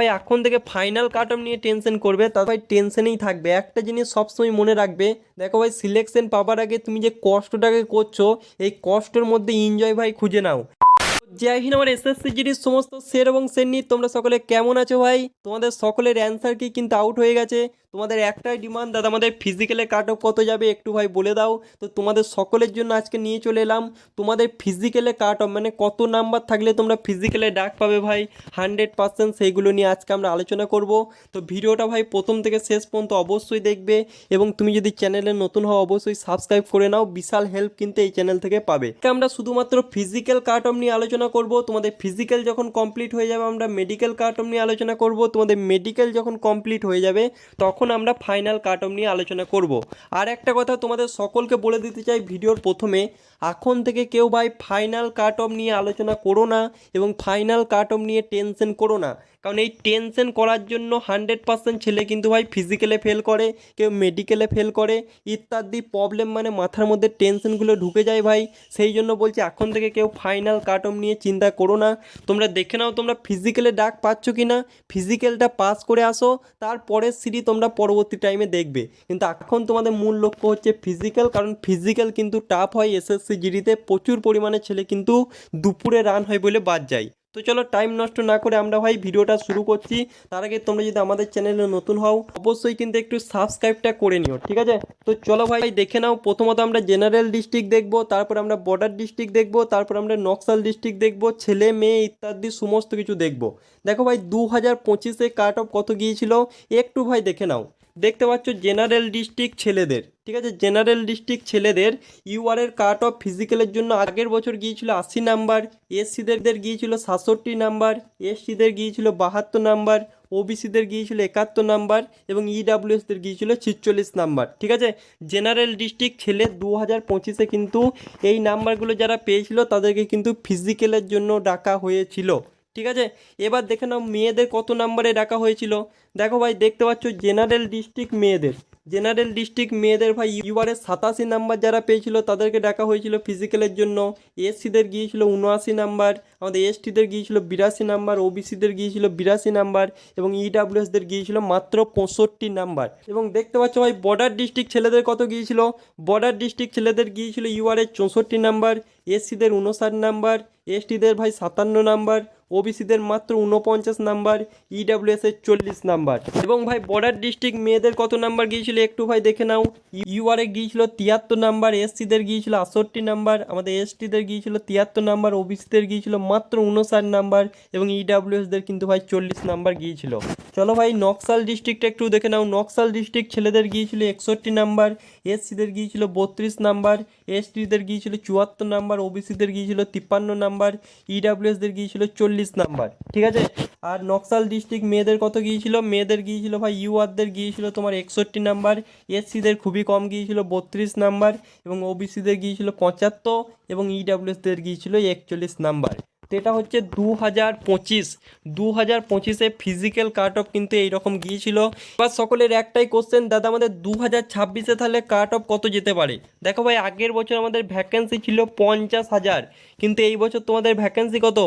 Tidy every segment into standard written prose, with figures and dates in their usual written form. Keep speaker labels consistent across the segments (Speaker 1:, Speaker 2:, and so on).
Speaker 1: ভাই এখন থেকে ফাইনাল কাট অফ নিয়ে টেনশন করবে তা ভাই টেনশনেই থাকবে। একটা জিনিস সবসময় মনে রাখবে, দেখো ভাই সিলেকশন পাবার আগে তুমি যে কষ্টটাকে করছো এই কষ্টের মধ্যে এনজয় ভাই খুঁজে নাও। জয় হিন্দ আমার এসএসসি জিডির সমস্ত সের এবং সেন্নি, তোমরা সকলে কেমন আছো ভাই? তোমাদের সকলের অ্যান্সার কি কিন্তু আউট হয়ে গেছে। তোমাদের একটাই ডিমান্ড, দাদা আমাদের ফিজিক্যালে কাট অফ কত যাবে একটু ভাই বলে দাও। তো তোমাদের সকলের জন্য আজকে নিয়ে চলে এলাম তোমাদের ফিজিক্যালে কাট অফ, মানে কত নাম্বার থাকলে তোমরা ফিজিক্যালে ডাক পাবে ভাই 100%, সেইগুলো নিয়ে আজকে আমরা আলোচনা করব। তো ভিডিওটা ভাই প্রথম থেকে শেষ পর্যন্ত অবশ্যই দেখবে এবং তুমি যদি চ্যানেলে নতুন হও অবশ্যই সাবস্ক্রাইব করে নাও, বিশাল হেল্প কিন্তু এই চ্যানেল থেকে পাবে। আমরা শুধুমাত্র ফিজিক্যাল কাট অফ নিয়ে আলোচনা করব, তোমাদের ফিজিক্যাল যখন কমপ্লিট হয়ে যাবে আমরা মেডিকেল কাট অফ নিয়ে আলোচনা করব, তোমাদের মেডিকেল যখন কমপ্লিট হয়ে যাবে তখন আমরা ফাইনাল কাট অফ নিয়ে আলোচনা করব। আর একটা কথা তোমাদের সকলকে বলে দিতে চাই ভিডিওর প্রথমে, এখন থেকে কেউ ভাই ফাইনাল কাট অফ নিয়ে আলোচনা করো না এবং ফাইনাল কাট অফ নিয়ে টেনশন করো না, কারণ এই টেনশন করার জন্য 100% ছেলে কিন্তু ভাই ফিজিক্যালে ফেল করে, কেউ মেডিকেলে ফেল করে ইত্যাদি প্রবলেম, মানে মাথার মধ্যে টেনশনগুলো ঢুকে যায় ভাই। সেই জন্য বলছি এখন থেকে কেউ ফাইনাল কাট অফ নিয়ে চিন্তা করো না, তোমরা দেখে নাও তোমরা ফিজিক্যালে ডাক পাচ্ছ কি না, ফিজিক্যালটা পাস করে আসো, তারপরের সিরি তোমরা পরবর্তী টাইমে দেখবে। কিন্তু এখন তোমাদের মূল লক্ষ্য হচ্ছে ফিজিক্যাল, কারণ ফিজিক্যাল কিন্তু টাফ হয়। এসএসসি জিডিতে প্রচুর পরিমাণে ছেলে কিন্তু দুপুরে রান হয় বলে বাদ যায়। তো চলো টাইম নষ্ট না করে আমরা ভাই ভিডিওটা শুরু করছি। তার আগে তোমরা যদি আমাদের চ্যানেলে নতুন হও অবশ্যই কিন্তু একটু সাবস্ক্রাইবটা করে নিও, ঠিক আছে? তো চলো ভাই দেখে নাও। প্রথমত আমরা জেনারেল ডিস্ট্রিক্ট দেখবো, তারপর আমরা বর্ডার ডিস্ট্রিক্ট দেখবো, তারপর আমরা নকশাল ডিস্ট্রিক্ট দেখবো, ছেলে মেয়ে ইত্যাদি সমস্ত কিছু দেখবো। দেখো ভাই 2025-এ কাট অফ কত গিয়েছিল একটু ভাই দেখে নাও। দেখতে পাচ্ছ জেনারেল ডিস্ট্রিক্ট ছেলেদের, ঠিক আছে, জেনারেল ডিস্ট্রিক্ট ছেলেদের ইউআরের কাট অফ ফিজিক্যালের জন্য আগের বছর গিয়েছিল 80 নাম্বার, এসসিদের গিয়েছিল 67 নাম্বার, এসটিদের গিয়েছিল 72 নাম্বার, ওবিসিদের গিয়েছিল 71 নাম্বার এবং ইডাব্লিউএসদের গিয়েছিল 46 নাম্বার, ঠিক আছে। জেনারেল ডিস্ট্রিক্ট ছেলে 2025-এ কিন্তু এই নাম্বারগুলো যারা পেয়েছিল তাদেরকে কিন্তু ফিজিক্যালের জন্য ডাকা হয়েছিল, ঠিক আছে। এবার দেখে নাও মেয়েদের কত নাম্বারে ডাকা হয়েছিল। দেখো ভাই দেখতে পাচ্ছ জেনারেল ডিস্ট্রিক্ট মেয়েদের, জেনারেল ডিস্ট্রিক্ট মেয়েদের ভাই ইউআরে 87 নাম্বার যারা পেয়েছিল তাদেরকে ডাকা হয়েছিল ফিজিক্যালের জন্য। এসসিদের গিয়েছিল 79 নাম্বার, আমাদের এসটিদের গিয়েছিল 82 নাম্বার, ওবিসিদের গিয়েছিল 82 নাম্বার এবং ইডাব্লিউএসদের গিয়েছিল মাত্র 65 নাম্বার। এবং দেখতে পাচ্ছ ভাই বর্ডার ডিস্ট্রিক্ট ছেলেদের কত গিয়েছিল। বর্ডার ডিস্ট্রিক্ট ছেলেদের গিয়েছিল ইউআরে 64 নাম্বার, এসসিদের 59 নাম্বার, এসটিদের ভাই 57 নাম্বার, ওবিসিদের মাত্র 49 নাম্বার, ইডাব্লিউএসের 40 নাম্বার। এবং ভাই বর্ডার ডিস্ট্রিক্ট মেয়েদের কত নাম্বার গিয়েছিল একটু ভাই দেখে নাও। ইউআরে গিয়েছিল 73 নাম্বার, এসসিদের গিয়েছিল 68 নাম্বার, আমাদের এসটিদের গিয়েছিল 73 নাম্বার, ওবিসিদের গিয়েছিল মাত্র 59 নাম্বার এবং ইডাব্লিউএসদের কিন্তু ভাই 40 নাম্বার গিয়েছিল। চলো ভাই নকশাল ডিস্ট্রিক্ট একটু দেখে নাও। নকশাল ডিস্ট্রিক্ট ছেলেদের গিয়েছিল 61 নাম্বার, এসসিদের গিয়েছিল 32 নাম্বার, এসটিদের গিয়েছিল 74 নাম্বার, ওবিসিদের গিয়েছিল 53 নাম্বার, ইডাব্লিউএসদের গিয়েছিল 40 নাম্বার, ঠিক আছে। আর নকশাল ডিস্ট্রিক্ট মেয়েদের কত গিয়েছিল, মেয়েদের গিয়েছিল ভাই ইউআরদের গিয়েছিল তোমার 61 নাম্বার, এসসিদের খুবই কম গিয়েছিল 32 নাম্বার এবং ওবিসিদের গিয়েছিল 75 এবং ইডাব্লিউএসদের গিয়েছিল 41 নাম্বার। তো এটা হচ্ছে 2025-এ ফিজিক্যাল কাট অফ কিন্তু এইরকম গিয়েছিল। এবার সকলের একটাই কোশ্চেন, দাদা আমাদের 2026-এ তাহলে কাট অফ কত যেতে পারে। দেখো ভাই আগের বছর আমাদের ভ্যাকেন্সি ছিল 50,000, কিন্তু এই বছর তোমাদের ভ্যাকেন্সি কত,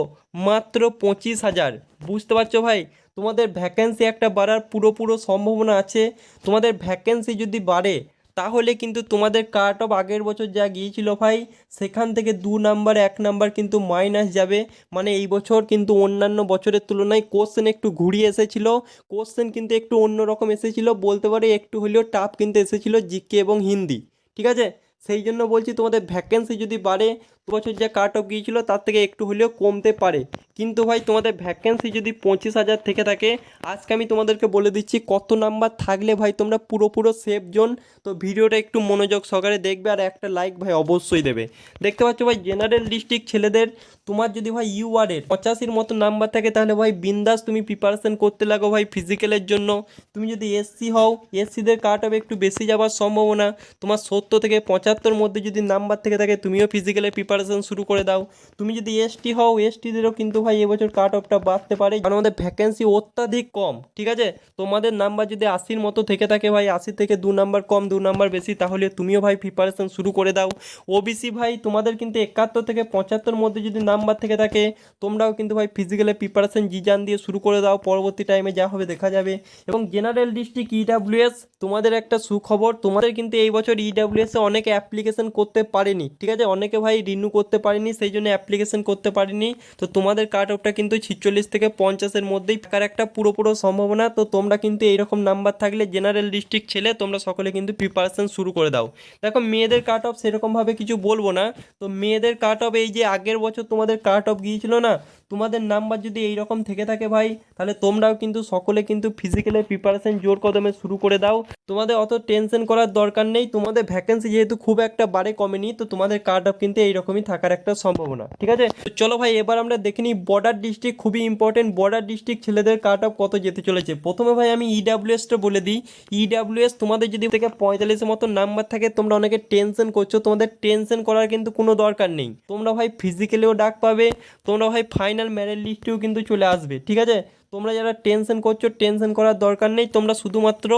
Speaker 1: মাত্র 25,000। বুঝতে পারছো ভাই, তোমাদের ভ্যাকেন্সি একটা বাড়ার পুরো সম্ভাবনা আছে। তোমাদের ভ্যাকেন্সি যদি বাড়ে তাহলে কিন্তু তোমাদের কাট অফ আগের বছর যা গিয়েছিল ভাই সেখান থেকে 2 নাম্বার 1 নাম্বার কিন্তু মাইনাস যাবে। মানে এই বছর কিন্তু অন্যান্য বছরের তুলনায় কোশ্চেন একটু ঘুরিয়ে এসেছিলো, কোশ্চেন কিন্তু একটু অন্যরকম এসেছিলো, বলতে পারে একটু হলেও টাফ কিন্তু এসেছিলো জিকে এবং হিন্দি, ঠিক আছে। সেই জন্য বলছি তোমাদের ভ্যাকেন্সি যদি বাড়ে বছর যা কাট অফ গিয়েছিলো তার থেকে একটু হলেও কমতে পারে। কিন্তু ভাই তোমাদের ভ্যাকেন্সি যদি 25,000 থেকে থাকে, আজকে আমি তোমাদেরকে বলে দিচ্ছি কত নাম্বার থাকলে ভাই তোমরা পুরো সেফ জোন। তো ভিডিওটা একটু মনোযোগ সহকারে দেখবে আর একটা লাইক ভাই অবশ্যই দেবে। দেখতে পাচ্ছ ভাই জেনারেল ডিস্ট্রিক্ট ছেলেদের তোমার যদি ভাই ইউআরের 85-র মতো নাম্বার থাকে তাহলে ভাই বিন্দাস তুমি প্রিপারেশন করতে লাগো ভাই ফিজিক্যালের জন্য। তুমি যদি এসসি হও এসসিদের কাট অফ একটু বেশি যাওয়ার সম্ভাবনা, তোমার 70 থেকে 75 মধ্যে যদি নাম্বার থেকে থাকে তুমিও ফিজিক্যালের প্রিপারেশন প্রিপারেশন শুরু করে দাও। তুমি যদি এসটি হও, এসটিদেরও কিন্তু ভাই এবছর কাট অফটা বাড়তে পারে, কারণ আমাদের ভ্যাকেন্সি অত্যাধিক কম। ঠিক আছে, তোমাদের নাম্বার যদি 80-র মতো থেকে থাকে ভাই, 80 থেকে 2 নাম্বার কম 2 নাম্বার বেশি, তাহলে তুমিও ভাই প্রিপারেশন শুরু করে দাও। ওবিসি ভাই তোমাদের কিন্তু 71 থেকে 75 মধ্যে যদি নাম্বার থেকে থাকে, তোমরাও কিন্তু ভাই ফিজিক্যালে প্রিপারেশন জিজান দিয়ে শুরু করে দাও, পরবর্তী টাইমে যা হবে দেখা যাবে। এবং জেনারেল ডিস্ট্রিক্ট ইডাব্লিউএস তোমাদের একটা সুখবর, তোমাদের কিন্তু এই বছর ইডাব্লিউএস এ অনেকে অ্যাপ্লিকেশন করতে পারেনি। ঠিক আছে, অনেকে ভাই রিনিউ করতে পারেনি, সেই জন্য অ্যাপ্লিকেশন করতে পারেনি। তো তোমাদের কাট অফটা কিন্তু 46 থেকে 50-এর মধ্যেই থাকার একটা পুরোপুরো সম্ভাবনা। তো তোমরা কিন্তু এইরকম নাম্বার থাকলে জেনারেল ডিস্ট্রিক্ট ছেলে তোমরা সকলে কিন্তু প্রিপারেশন শুরু করে দাও। দেখো মেয়েদের কাট অফ সেরকমভাবে কিছু বলবো না। তো মেয়েদের কাট অফ এই যে আগের বছর তোমাদের কাট অফ গিয়েছিল না, তোমাদের নাম্বার যদি এই রকম থেকে থাকে ভাই, তাহলে তোমরাও কিন্তু সকলে কিন্তু ফিজিক্যালে প্রিপারেশন জোর কদমে শুরু করে দাও। তোমাদের অত টেনশন করার দরকার নেই, তোমাদের ভ্যাকেন্সি যেহেতু খুব একটা বাড়ে কমেনি, তো তোমাদের কাট অফ কিন্তু এইরকমই থাকার একটা সম্ভাবনা। ঠিক আছে, তো চলো ভাই এবার আমরা দেখে নিই বর্ডার ডিস্ট্রিক্ট, খুবই ইম্পর্টেন্ট। বর্ডার ডিস্ট্রিক্ট ছেলেদের কাট অফ কত যেতে চলেছে। প্রথমে ভাই আমি ইডাব্লিউএসটা বলে দিই। ইডাব্লিউএস তোমাদের যদি থেকে 45-এর মতো নাম্বার থাকে, তোমরা অনেকে টেনশন করছো, তোমাদের টেনশন করার কিন্তু কোনো দরকার নেই। তোমরা ভাই ফিজিক্যালেও ডাক পাবে, তোমরা ভাই ফাইনাল মেরিট লিস্টেও কিন্তু চলে আসবে। ঠিক আছে, তোমরা যারা টেনশন করছো, টেনশন করার দরকার নেই, তোমরা শুধুমাত্র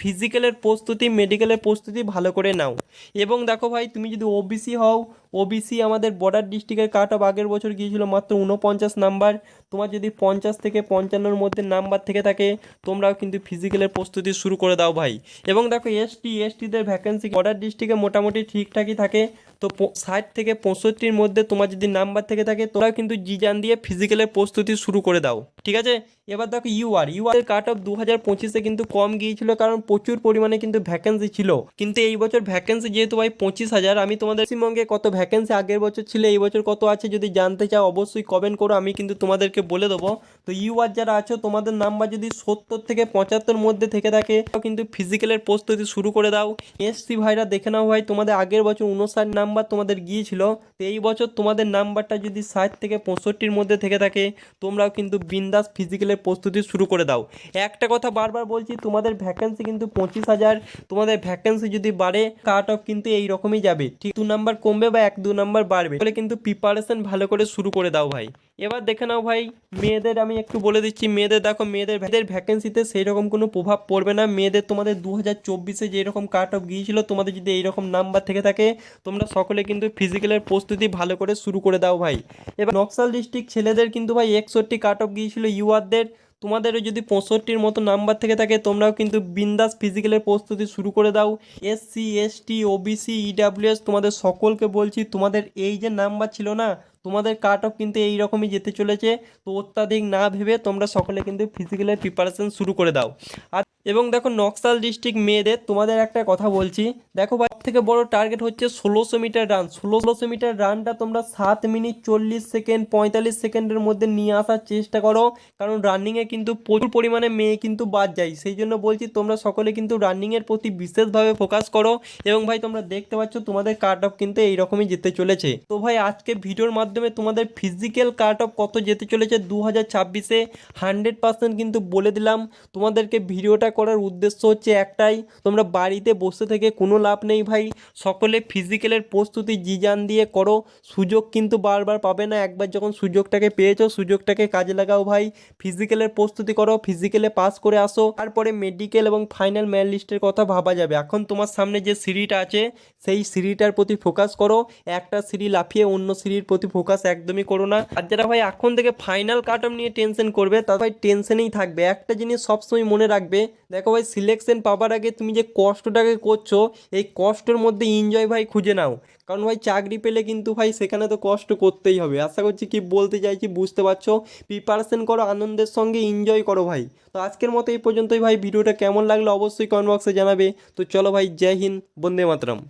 Speaker 1: ফিজিক্যালের প্রস্তুতি, মেডিকেলের প্রস্তুতি ভালো করে নাও। এবং দেখো ভাই তুমি যদি ওবিসি হও, ওবিসি আমাদের বর্ডার ডিস্ট্রিক্টের কাট অফ আগের বছর গিয়েছিল মাত্র 49 নাম্বার। তোমার যদি 50 থেকে 55-এর মধ্যে নাম্বার থেকে থাকে, তোমরাও কিন্তু ফিজিক্যালের প্রস্তুতি শুরু করে দাও ভাই। এবং দেখো এসটিদের ভ্যাকেন্সি বর্ডার ডিস্ট্রিক্টে মোটামুটি ঠিকঠাকই থাকে। তো 60 থেকে 65-র মধ্যে তোমার যদি নাম্বার থেকে থাকে, তোমরাও কিন্তু জিজান দিয়ে ফিজিক্যালের প্রস্তুতি শুরু করে দাও। ঠিক আছে, এবার দেখো ইউআর কাট অফ 2025-এ কিন্তু কম গিয়েছিল, কারণ প্রচুর পরিমাণে কিন্তু ভ্যাকেন্সি ছিল। কিন্তু এই বছর ভ্যাকেন্সি যেহেতু ভাই 25,000, আমি তোমাদের পশ্চিমবঙ্গে কত ভ্যাকেন্সি আগের বছর ছিল, এই বছর কত আছে যদি জানতে চাও অবশ্যই কমেন্ট করো, আমি কিন্তু তোমাদেরকে বলে দেবো। তো ইউআর যারা আছো, তোমাদের নাম্বার যদি 70 থেকে 75 মধ্যে থেকে থাকে, কিন্তু ফিজিক্যালের প্রস্তুতি শুরু করে দাও। এসসি ভাইরা দেখে নাও ভাই, তোমাদের আগের বছর 59 নাম্বার তোমাদের গিয়েছিল, তো এই বছর তোমাদের নাম্বারটা যদি 60 থেকে 65-র মধ্যে থেকে থাকে, তোমরাও কিন্তু বিন্দাস ফিজিক্যালের প্রস্তুতি শুরু করে দাও। একটা কথা বারবার বলছি, তোমাদের ভ্যাকেন্সি কিন্তু 25,000, তোমাদের ভ্যাকেন্সি যদি বাড়ে, কাট অফ কিন্তু এই রকমই যাবে। ঠিক 2 নাম্বার কমবে বা 1-2 নাম্বার বাড়বে, তাহলে কিন্তু প্রিপারেশন ভালো করে শুরু করে দাও ভাই। এবার দেখে নাও ভাই মেয়েদের, আমি একটু বলে দিচ্ছি। মেয়েদের দেখো, মেয়েদের ভ্যাকেন্সিতে সেই রকম কোনো প্রভাব পড়বে না। মেয়েদের তোমাদের 2024-এ যেরকম কাট অফ গিয়েছিল, তোমাদের যদি এইরকম নাম্বার থেকে থাকে, তোমরা সকলে কিন্তু ফিজিক্যালের প্রস্তুতি ভালো করে শুরু করে দাও ভাই। এবার নকশাল ডিস্ট্রিক্ট ছেলেদের কিন্তু ভাই 61 কাট অফ গিয়েছিল ইউআরদের, তোমাদেরও যদি 65-র মতো নাম্বার থেকে থাকে, তোমরাও কিন্তু বিন্দাস ফিজিক্যালের প্রস্তুতি শুরু করে দাও। এসসি, এসটি, ওবিসি, ইডাব্লিউএস তোমাদের সকলকে বলছি, তোমাদের এই যে নাম্বার ছিল না, তোমাদের কাট অফ কিন্তু এই রকমই যেতে চলেছে। তো অত্যাধিক না ভেবে তোমরা সকলে কিন্তু ফিজিক্যালের প্রিপারেশন শুরু করে দাও। আর এবং দেখো নকশাল ডিস্ট্রিক্ট মেয়েদের তোমাদের একটা কথা বলছি, দেখো ভাই থেকে বড় টার্গেট হচ্ছে 1600 মিটার রান। 1600 মিটার রানটা তোমরা 7 মিনিট 40 সেকেন্ড 45 সেকেন্ডের মধ্যে নিয়ে আসার চেষ্টা করো, কারণ রানিংয়ে কিন্তু প্রচুর পরিমাণে মেয়ে কিন্তু বাদ যায়। সেই জন্য বলছি তোমরা সকলে কিন্তু রানিংয়ের প্রতি বিশেষভাবে ফোকাস করো। এবং ভাই তোমরা দেখতে পাচ্ছ তোমাদের কাট অফ কিন্তু এইরকমই যেতে চলেছে। তো ভাই আজকে ভিডিওর মাধ্যমে তোমাদের ফিজিক্যাল কাট অফ কত যেতে চলেছে 2026-এ 100% কিন্তু বলে দিলাম। তোমাদেরকে ভিডিওটা করার উদ্দেশ্য হচ্ছে একটাই, তোমরা বাড়িতে বসে থেকে কোনো লাভ নেই ভাই, সকলে ফিজিক্যালের প্রস্তুতি জিজান দিয়ে করো। সুযোগ কিন্তু বারবার পাবে না, একবার যখন সুযোগটাকে পেয়েছো, সুযোগটাকে কাজে লাগাও ভাই। ফিজিক্যালের প্রস্তুতি করো, ফিজিক্যালে পাস করে আসো, তারপরে মেডিকেল এবং ফাইনাল মেরিট লিস্টের কথা ভাবা যাবে। এখন তোমার সামনে যে সিঁড়িটা আছে, সেই সিঁড়িটার প্রতি ফোকাস করো। একটা সিঁড়ি লাফিয়ে অন্য সিঁড়ির প্রতি ফোকাস একদমই করো না। আর যারা ভাই এখন থেকে ফাইনাল কাট অফ নিয়ে টেনশন করবে, তারা ভাই টেনশনেই থাকবে। একটা জিনিস সবসময় মনে রাখবে, দেখো ভাই সিলেকশন পাবার আগে তুমি যে কষ্টটাকে করছো, এই কষ্টের মধ্যে এনজয় ভাই খুঁজে নাও। কারণ ভাই চাকরি পেলে কিন্তু ভাই সেখানে তো কষ্ট করতেই হবে। আশা করছি কি বলতে চাইছি বুঝতে পারছো। প্রিপারেশন করো, আনন্দের সঙ্গে এনজয় করো ভাই। তো আজকের মতো এই পর্যন্তই ভাই। ভিডিওটা কেমন লাগলো অবশ্যই কমেন্ট বক্সে জানাবে। তো চলো ভাই, জয় হিন্দ, বন্দে মাতরম।